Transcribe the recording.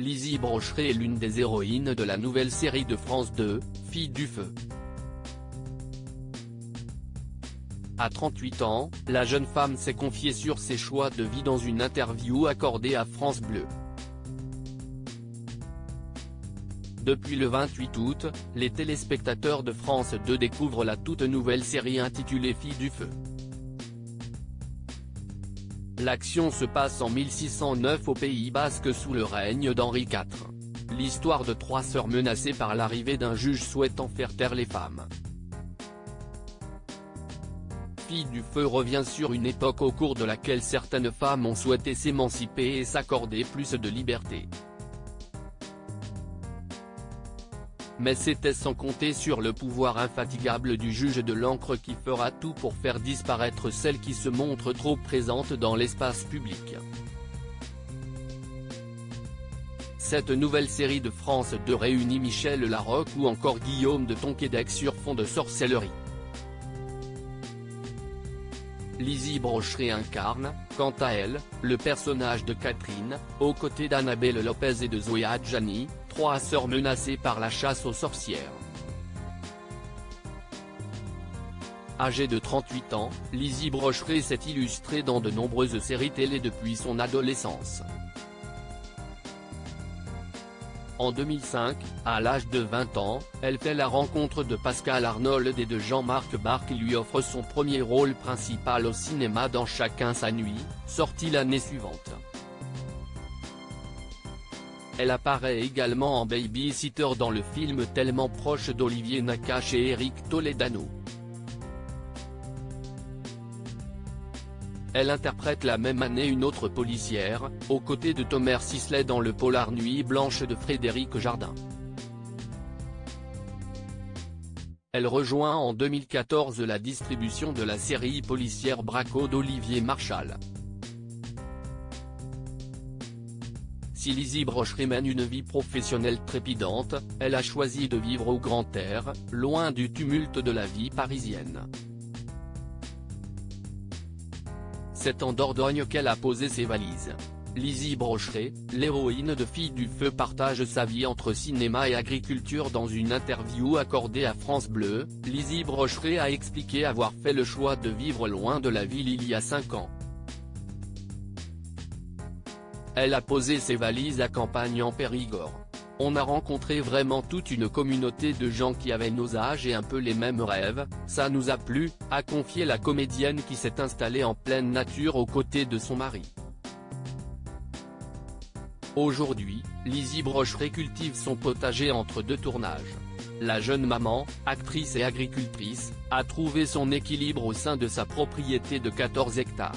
Lizzie Brocheret est l'une des héroïnes de la nouvelle série de France 2, Filles du Feu. À 38 ans, la jeune femme s'est confiée sur ses choix de vie dans une interview accordée à France Bleu. Depuis le 28 août, les téléspectateurs de France 2 découvrent la toute nouvelle série intitulée Filles du Feu. L'action se passe en 1609 au Pays Basque sous le règne d'Henri IV. L'histoire de trois sœurs menacées par l'arrivée d'un juge souhaitant faire taire les femmes. Filles du Feu revient sur une époque au cours de laquelle certaines femmes ont souhaité s'émanciper et s'accorder plus de liberté. Mais c'était sans compter sur le pouvoir infatigable du juge de l'encre qui fera tout pour faire disparaître celles qui se montrent trop présentes dans l'espace public. Cette nouvelle série de France 2 réunit Michel Larocque ou encore Guillaume de Tonquédec sur fond de sorcellerie. Lizzie Brocheret incarne, quant à elle, le personnage de Catherine, aux côtés d'Annabelle Lopez et de Zoé Adjani, trois sœurs menacées par la chasse aux sorcières. Âgée de 38 ans, Lizzie Brocheret s'est illustrée dans de nombreuses séries télé depuis son adolescence. En 2005, à l'âge de 20 ans, elle fait la rencontre de Pascal Arnold et de Jean-Marc Barr qui lui offre son premier rôle principal au cinéma dans Chacun sa nuit, sorti l'année suivante. Elle apparaît également en baby-sitter dans le film Tellement proche d'Olivier Nakache et Eric Toledano. Elle interprète la même année une autre policière, aux côtés de Thomas Sisley dans le polar Nuit blanche de Frédéric Jardin. Elle rejoint en 2014 la distribution de la série policière Braco d'Olivier Marchal. Si Lizzie Brocheret mène une vie professionnelle trépidante, elle a choisi de vivre au grand air, loin du tumulte de la vie parisienne. C'est en Dordogne qu'elle a posé ses valises. Lizzie Brocheret, l'héroïne de Filles du Feu, partage sa vie entre cinéma et agriculture dans une interview accordée à France Bleu. Lizzie Brocheret a expliqué avoir fait le choix de vivre loin de la ville il y a 5 ans. Elle a posé ses valises à Campagne en Périgord. On a rencontré vraiment toute une communauté de gens qui avaient nos âges et un peu les mêmes rêves, ça nous a plu, a confié la comédienne qui s'est installée en pleine nature aux côtés de son mari. Aujourd'hui, Lizzie Brocheret cultive son potager entre deux tournages. La jeune maman, actrice et agricultrice, a trouvé son équilibre au sein de sa propriété de 14 hectares.